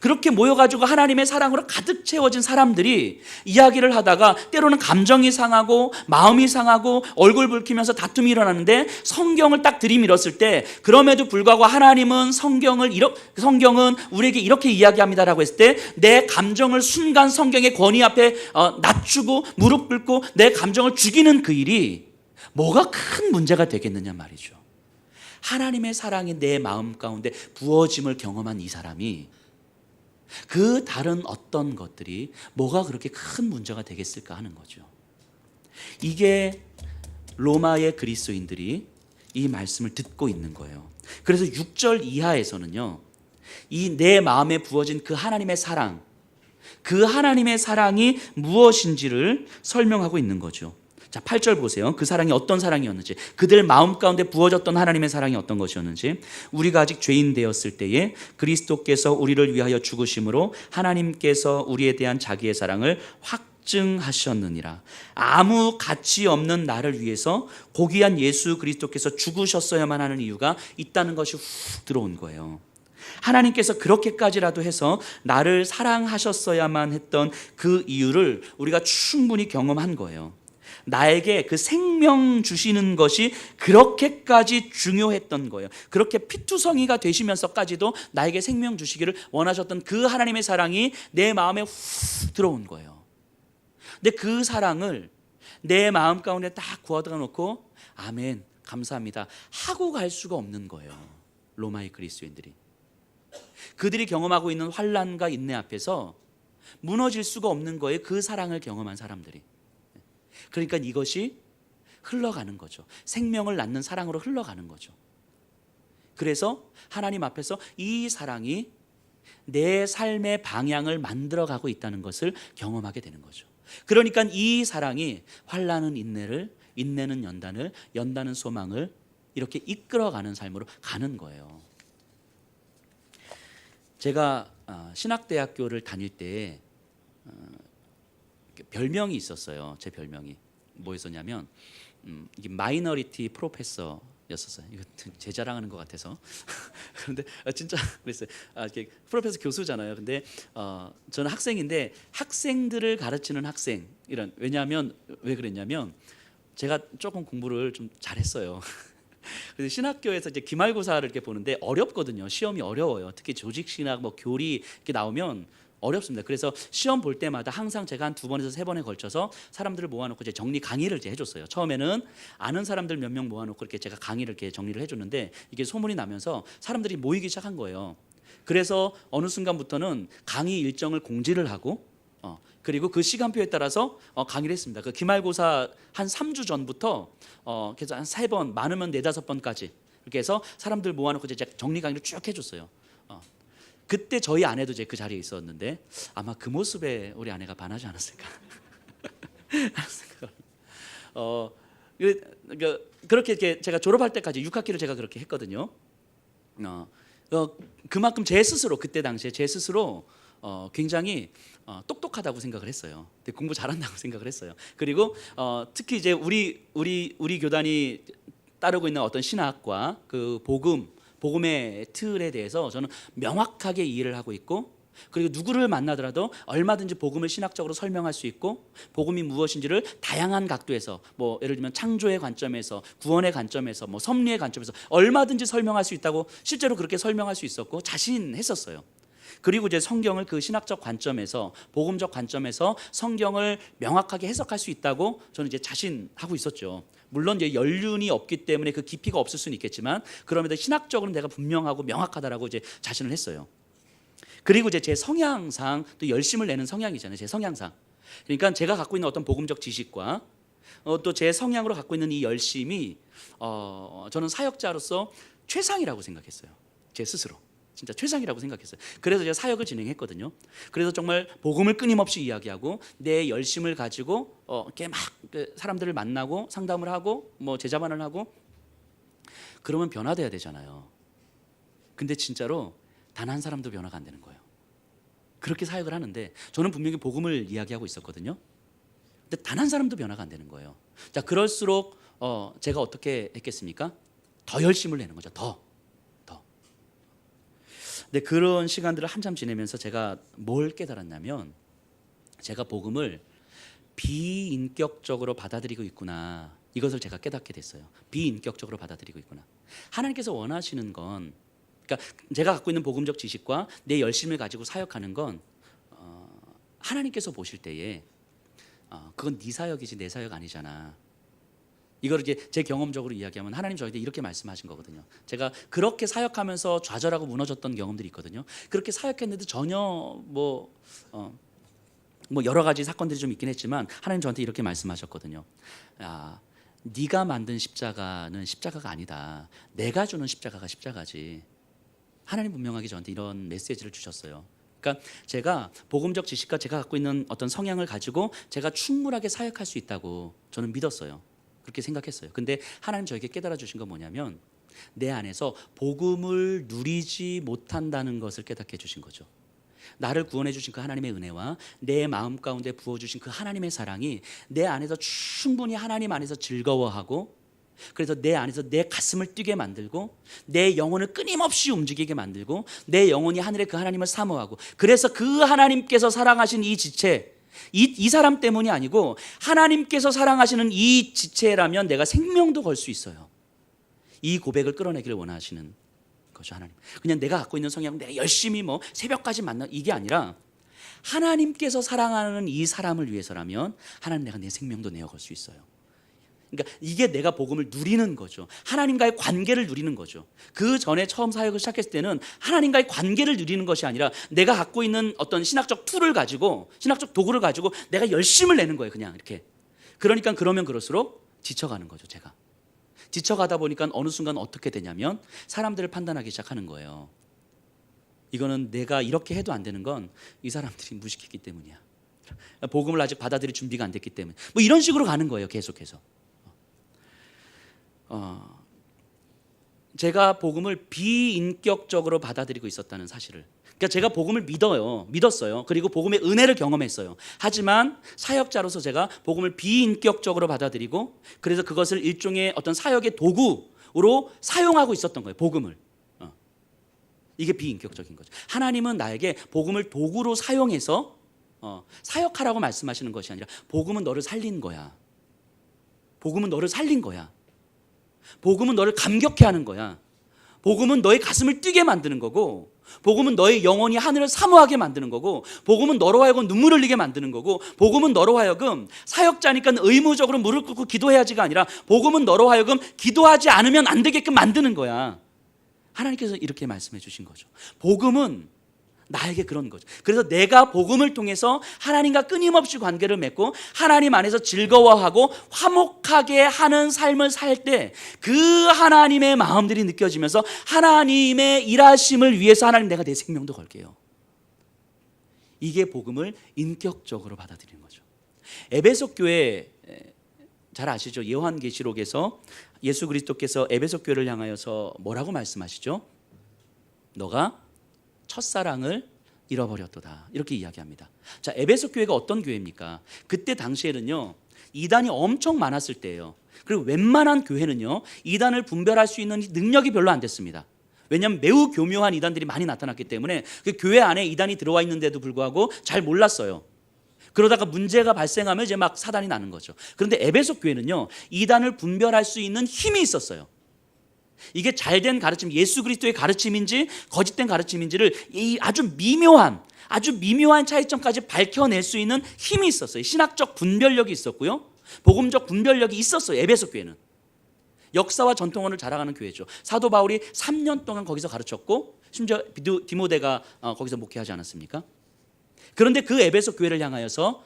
그렇게 모여가지고 하나님의 사랑으로 가득 채워진 사람들이 이야기를 하다가 때로는 감정이 상하고 마음이 상하고 얼굴 붉히면서 다툼이 일어나는데 성경을 딱 들이밀었을 때 그럼에도 불구하고 하나님은 성경은 우리에게 이렇게 이야기합니다라고 했을 때 내 감정을 순간 성경의 권위 앞에 낮추고 무릎 꿇고 내 감정을 죽이는 그 일이 뭐가 큰 문제가 되겠느냐 말이죠. 하나님의 사랑이 내 마음 가운데 부어짐을 경험한 이 사람이 그 다른 어떤 것들이 뭐가 그렇게 큰 문제가 되겠을까 하는 거죠. 이게 로마의 그리스도인들이 이 말씀을 듣고 있는 거예요. 그래서 6절 이하에서는요, 이 내 마음에 부어진 그 하나님의 사랑, 그 하나님의 사랑이 무엇인지를 설명하고 있는 거죠. 자, 8절 보세요. 그 사랑이 어떤 사랑이었는지, 그들 마음 가운데 부어졌던 하나님의 사랑이 어떤 것이었는지. 우리가 아직 죄인 되었을 때에 그리스도께서 우리를 위하여 죽으심으로 하나님께서 우리에 대한 자기의 사랑을 확증하셨느니라. 아무 가치 없는 나를 위해서 고귀한 예수 그리스도께서 죽으셨어야만 하는 이유가 있다는 것이 훅 들어온 거예요. 하나님께서 그렇게까지라도 해서 나를 사랑하셨어야만 했던 그 이유를 우리가 충분히 경험한 거예요. 나에게 그 생명 주시는 것이 그렇게까지 중요했던 거예요. 그렇게 피투성이가 되시면서까지도 나에게 생명 주시기를 원하셨던 그 하나님의 사랑이 내 마음에 훅 들어온 거예요. 근데 그 사랑을 내 마음 가운데 딱 구워다 놓고 아멘 감사합니다 하고 갈 수가 없는 거예요. 로마의 그리스도인들이 그들이 경험하고 있는 환난과 인내 앞에서 무너질 수가 없는 거예요. 그 사랑을 경험한 사람들이. 그러니까 이것이 흘러가는 거죠. 생명을 낳는 사랑으로 흘러가는 거죠. 그래서 하나님 앞에서 이 사랑이 내 삶의 방향을 만들어가고 있다는 것을 경험하게 되는 거죠. 그러니까 이 사랑이 환난은 인내를, 인내는 연단을, 연단은 소망을 이렇게 이끌어가는 삶으로 가는 거예요. 제가 신학대학교를 다닐 때 별명이 있었어요. 제 별명이 뭐였었냐면 이게 마이너리티 프로페서였었어요. 이거 제 자랑하는 것 같아서 그런데 진짜 그랬어요. 이렇게 프로페서 교수잖아요. 근데 저는 학생인데 학생들을 가르치는 학생 이런 왜냐하면 왜 그랬냐면 제가 조금 공부를 좀 잘했어요. 그래서 신학교에서 이제 기말고사를 이렇게 보는데 어렵거든요. 시험이 어려워요. 특히 조직신학, 뭐 교리 이렇게 나오면 어렵습니다. 그래서 시험 볼 때마다 항상 제가 한 2번에서 3번에 걸쳐서 사람들을 모아놓고 이제 정리 강의를 이제 해줬어요. 처음에는 아는 사람들 몇 명 모아놓고 이렇게 제가 강의를 이렇게 정리를 해줬는데 이게 소문이 나면서 사람들이 모이기 시작한 거예요. 그래서 어느 순간부터는 강의 일정을 공지를 하고 그리고 그 시간표에 따라서 강의를 했습니다. 그 기말고사 한 3주 전부터 그래서 한 3번, 많으면 4-5번까지 이렇게 해서 사람들 모아놓고 이제 정리 강의를 쭉 해줬어요. 그때 저희 아내도 이제 그 자리에 있었는데 아마 그 모습에 우리 아내가 반하지 않았을까. 그렇게 이렇게 제가 졸업할 때까지 6학기를 제가 그렇게 했거든요. 그만큼 제 스스로 그때 당시에 제 스스로 굉장히 똑똑하다고 생각을 했어요. 공부 잘한다고 생각을 했어요. 그리고 특히 이제 우리 교단이 따르고 있는 어떤 신학과 그 복음의 틀에 대해서 저는 명확하게 이해를 하고 있고 그리고 누구를 만나더라도 얼마든지 복음을 신학적으로 설명할 수 있고 복음이 무엇인지를 다양한 각도에서 뭐 예를 들면 창조의 관점에서 구원의 관점에서 뭐 섭리의 관점에서 얼마든지 설명할 수 있다고 실제로 그렇게 설명할 수 있었고 자신했었어요. 그리고 이제 성경을 그 신학적 관점에서 복음적 관점에서 성경을 명확하게 해석할 수 있다고 저는 이제 자신하고 있었죠. 물론 이제 연륜이 없기 때문에 그 깊이가 없을 수는 있겠지만 그럼에도 신학적으로는 내가 분명하고 명확하다라고 이제 자신을 했어요. 그리고 이제 제 성향상 또 열심을 내는 성향이잖아요. 제 성향상. 그러니까 제가 갖고 있는 어떤 복음적 지식과 또 제 성향으로 갖고 있는 이 열심이 저는 사역자로서 최상이라고 생각했어요. 제 스스로. 진짜 최상이라고 생각했어요. 그래서 제가 사역을 진행했거든요. 그래서 정말 복음을 끊임없이 이야기하고 내 열심을 가지고 이렇게 막 사람들을 만나고 상담을 하고 뭐 제자반을 하고 그러면 변화돼야 되잖아요. 근데 진짜로 단 한 사람도 변화가 안 되는 거예요. 그렇게 사역을 하는데 저는 분명히 복음을 이야기하고 있었거든요. 근데 단 한 사람도 변화가 안 되는 거예요. 자, 그럴수록 제가 어떻게 했겠습니까? 더 열심을 내는 거죠. 더. 근데 그런 시간들을 한참 지내면서 제가 뭘 깨달았냐면 제가 복음을 비인격적으로 받아들이고 있구나. 이것을 제가 깨닫게 됐어요. 비인격적으로 받아들이고 있구나. 하나님께서 원하시는 건 그러니까 제가 갖고 있는 복음적 지식과 내 열심을 가지고 사역하는 건 하나님께서 보실 때에 그건 네 사역이지 내 사역 아니잖아. 이걸 이제 제 경험적으로 이야기하면 하나님 저희한테 이렇게 말씀하신 거거든요. 제가 그렇게 사역하면서 좌절하고 무너졌던 경험들이 있거든요. 그렇게 사역했는데 전혀 뭐 여러 가지 사건들이 좀 있긴 했지만 하나님 저한테 이렇게 말씀하셨거든요. 네가 만든 십자가는 십자가가 아니다. 내가 주는 십자가가 십자가지. 하나님 분명하게 저한테 이런 메시지를 주셨어요. 그러니까 제가 복음적 지식과 제가 갖고 있는 어떤 성향을 가지고 제가 충분하게 사역할 수 있다고 저는 믿었어요. 그렇게 생각했어요. 근데 하나님 저에게 깨달아 주신 건 뭐냐면 내 안에서 복음을 누리지 못한다는 것을 깨닫게 해주신 거죠. 나를 구원해 주신 그 하나님의 은혜와 내 마음 가운데 부어주신 그 하나님의 사랑이 내 안에서 충분히 하나님 안에서 즐거워하고 그래서 내 안에서 내 가슴을 뛰게 만들고 내 영혼을 끊임없이 움직이게 만들고 내 영혼이 하늘의 그 하나님을 사모하고 그래서 그 하나님께서 사랑하신 이 지체 이 사람 때문이 아니고 하나님께서 사랑하시는 이 지체라면 내가 생명도 걸 수 있어요. 이 고백을 끌어내기를 원하시는 거죠, 하나님. 그냥 내가 갖고 있는 성향, 내가 열심히 뭐 새벽까지 만나, 이게 아니라 하나님께서 사랑하는 이 사람을 위해서라면 하나님, 내가 내 생명도 내어 걸 수 있어요. 그러니까 이게 내가 복음을 누리는 거죠. 하나님과의 관계를 누리는 거죠. 그 전에 처음 사역을 시작했을 때는 하나님과의 관계를 누리는 것이 아니라 내가 갖고 있는 어떤 신학적 툴을 가지고, 신학적 도구를 가지고 내가 열심을 내는 거예요, 그냥 이렇게. 그러니까 그러면 그럴수록 지쳐가는 거죠, 제가. 지쳐가다 보니까 어느 순간 어떻게 되냐면 사람들을 판단하기 시작하는 거예요. 이거는 내가 이렇게 해도 안 되는 건 이 사람들이 무식했기 때문이야. 복음을 아직 받아들일 준비가 안 됐기 때문에. 뭐 이런 식으로 가는 거예요, 계속해서. 제가 복음을 비인격적으로 받아들이고 있었다는 사실을. 그러니까 제가 복음을 믿었어요. 그리고 복음의 은혜를 경험했어요. 하지만 사역자로서 제가 복음을 비인격적으로 받아들이고, 그래서 그것을 일종의 어떤 사역의 도구로 사용하고 있었던 거예요, 복음을. 이게 비인격적인 거죠. 하나님은 나에게 복음을 도구로 사용해서 사역하라고 말씀하시는 것이 아니라 복음은 너를 살린 거야. 복음은 너를 살린 거야. 복음은 너를 감격해 하는 거야. 복음은 너의 가슴을 뛰게 만드는 거고, 복음은 너의 영혼이 하늘을 사모하게 만드는 거고, 복음은 너로 하여금 눈물 흘리게 만드는 거고, 복음은 너로 하여금 사역자니까 의무적으로 무릎 꿇고 기도해야지가 아니라 복음은 너로 하여금 기도하지 않으면 안 되게끔 만드는 거야. 하나님께서 이렇게 말씀해 주신 거죠. 복음은 나에게 그런 거죠. 그래서 내가 복음을 통해서 하나님과 끊임없이 관계를 맺고 하나님 안에서 즐거워하고 화목하게 하는 삶을 살 때 그 하나님의 마음들이 느껴지면서 하나님의 일하심을 위해서 하나님, 내가 내 생명도 걸게요. 이게 복음을 인격적으로 받아들이는 거죠. 에베소 교회 잘 아시죠? 요한계시록에서 예수 그리스도께서 에베소 교회를 향하여서 뭐라고 말씀하시죠? 너가 첫사랑을 잃어버렸도다, 이렇게 이야기합니다. 자, 에베소 교회가 어떤 교회입니까? 그때 당시에는요, 이단이 엄청 많았을 때예요. 그리고 웬만한 교회는요, 이단을 분별할 수 있는 능력이 별로 안 됐습니다. 왜냐하면 매우 교묘한 이단들이 많이 나타났기 때문에 그 교회 안에 이단이 들어와 있는데도 불구하고 잘 몰랐어요. 그러다가 문제가 발생하면 이제 막 사단이 나는 거죠. 그런데 에베소 교회는요, 이단을 분별할 수 있는 힘이 있었어요. 이게 잘된 가르침, 예수 그리스도의 가르침인지 거짓된 가르침인지를 이 아주 미묘한 차이점까지 밝혀낼 수 있는 힘이 있었어요. 신학적 분별력이 있었고요, 복음적 분별력이 있었어요. 에베소 교회는 역사와 전통원을 자랑하는 교회죠. 사도 바울이 3년 동안 거기서 가르쳤고, 심지어 디모데가 거기서 목회하지 않았습니까? 그런데 그 에베소 교회를 향하여서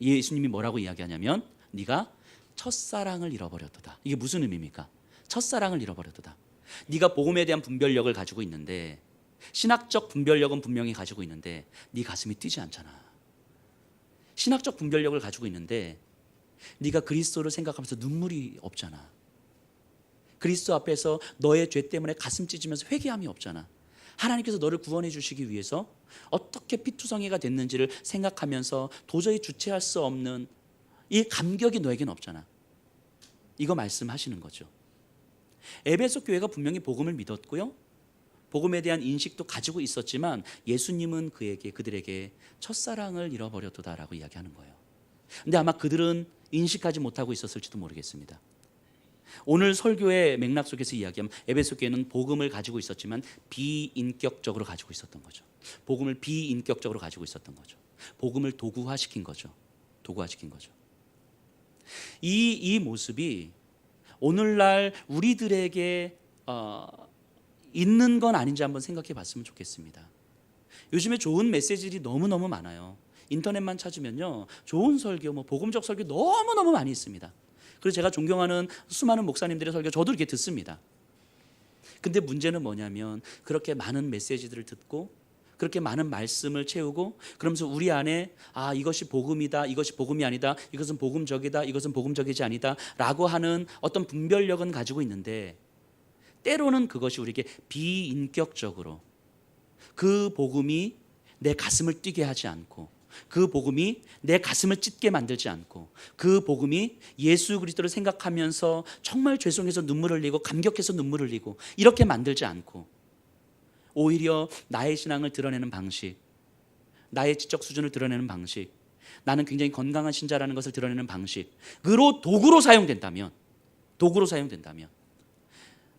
예수님이 뭐라고 이야기하냐면, 네가 첫사랑을 잃어버렸도다. 이게 무슨 의미입니까? 첫사랑을 잃어버렸도다. 네가 복음에 대한 분별력을 가지고 있는데, 신학적 분별력은 분명히 가지고 있는데 네 가슴이 뛰지 않잖아. 신학적 분별력을 가지고 있는데 네가 그리스도를 생각하면서 눈물이 없잖아. 그리스도 앞에서 너의 죄 때문에 가슴 찢으면서 회개함이 없잖아. 하나님께서 너를 구원해 주시기 위해서 어떻게 피투성이가 됐는지를 생각하면서 도저히 주체할 수 없는 이 감격이 너에게는 없잖아. 이거 말씀하시는 거죠. 에베소 교회가 분명히 복음을 믿었고요, 복음에 대한 인식도 가지고 있었지만 예수님은 그들에게 첫사랑을 잃어버렸도다라고 이야기하는 거예요. 근데 아마 그들은 인식하지 못하고 있었을지도 모르겠습니다. 오늘 설교의 맥락 속에서 이야기하면 에베소 교회는 복음을 가지고 있었지만 비인격적으로 가지고 있었던 거죠. 복음을 비인격적으로 가지고 있었던 거죠. 복음을 도구화시킨 거죠. 이 모습이 오늘날 우리들에게 있는 건 아닌지 한번 생각해 봤으면 좋겠습니다. 요즘에 좋은 메시지들이 너무너무 많아요. 인터넷만 찾으면요, 좋은 설교, 복음적 설교 너무너무 많이 있습니다. 그래서 제가 존경하는 수많은 목사님들의 설교 저도 이렇게 듣습니다. 근데 문제는 뭐냐면, 그렇게 많은 메시지들을 듣고 그렇게 많은 말씀을 채우고 그러면서 우리 안에 이것이 복음이다, 이것이 복음이 아니다, 이것은 복음적이다, 이것은 복음적이지 아니다 라고 하는 어떤 분별력은 가지고 있는데, 때로는 그것이 우리에게 비인격적으로 그 복음이 내 가슴을 뛰게 하지 않고, 그 복음이 내 가슴을 찢게 만들지 않고, 그 복음이 예수 그리스도를 생각하면서 정말 죄송해서 눈물 흘리고 감격해서 눈물 흘리고 이렇게 만들지 않고, 오히려 나의 신앙을 드러내는 방식, 나의 지적 수준을 드러내는 방식, 나는 굉장히 건강한 신자라는 것을 드러내는 방식으로 도구로 사용된다면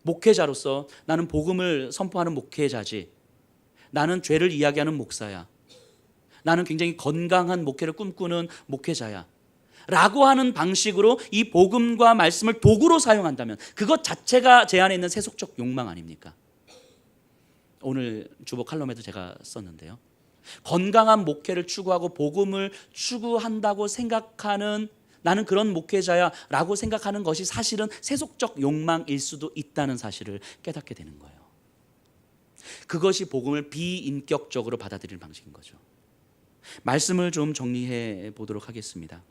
목회자로서 나는 복음을 선포하는 목회자지, 나는 죄를 이야기하는 목사야, 나는 굉장히 건강한 목회를 꿈꾸는 목회자야 라고 하는 방식으로 이 복음과 말씀을 도구로 사용한다면 그것 자체가 제 안에 있는 세속적 욕망 아닙니까? 오늘 주보 칼럼에도 제가 썼는데요, 건강한 목회를 추구하고 복음을 추구한다고 생각하는, 나는 그런 목회자야 라고 생각하는 것이 사실은 세속적 욕망일 수도 있다는 사실을 깨닫게 되는 거예요. 그것이 복음을 비인격적으로 받아들이는 방식인 거죠. 말씀을 좀 정리해 보도록 하겠습니다.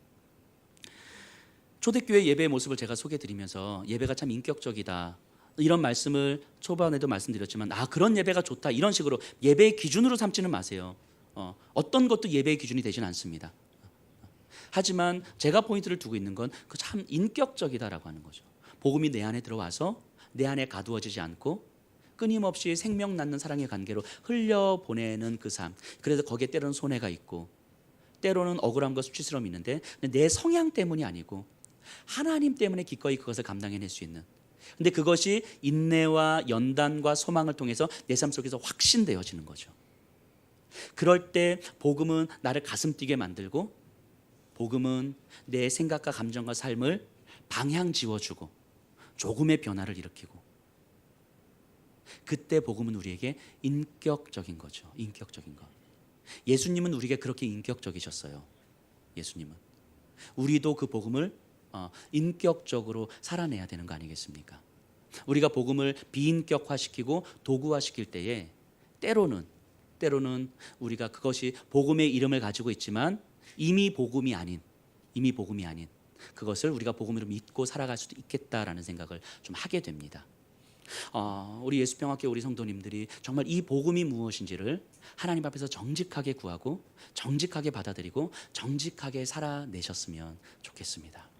초대교회 예배의 모습을 제가 소개해 드리면서 예배가 참 인격적이다 이런 말씀을 초반에도 말씀드렸지만, 그런 예배가 좋다 이런 식으로 예배의 기준으로 삼지는 마세요. 어떤 것도 예배의 기준이 되진 않습니다. 하지만 제가 포인트를 두고 있는 건 그 참 인격적이다라고 하는 거죠. 복음이 내 안에 들어와서 내 안에 가두어지지 않고 끊임없이 생명 낳는 사랑의 관계로 흘려보내는 그 삶. 그래서 거기에 때로는 손해가 있고 때로는 억울함과 수치스러움이 있는데 내 성향 때문이 아니고 하나님 때문에 기꺼이 그것을 감당해낼 수 있는, 근데 그것이 인내와 연단과 소망을 통해서 내 삶 속에서 확신되어지는 거죠. 그럴 때 복음은 나를 가슴 뛰게 만들고, 복음은 내 생각과 감정과 삶을 방향 지워주고 조금의 변화를 일으키고, 그때 복음은 우리에게 인격적인 거죠. 인격적인 것. 예수님은 우리에게 그렇게 인격적이셨어요. 예수님은. 우리도 그 복음을 인격적으로 살아내야 되는 거 아니겠습니까? 우리가 복음을 비인격화시키고 도구화시킬 때에 때로는 우리가 그것이 복음의 이름을 가지고 있지만 이미 복음이 아닌 그것을 우리가 복음으로 믿고 살아갈 수도 있겠다라는 생각을 좀 하게 됩니다. 우리 예수평화교회 우리 성도님들이 정말 이 복음이 무엇인지를 하나님 앞에서 정직하게 구하고 정직하게 받아들이고 정직하게 살아내셨으면 좋겠습니다.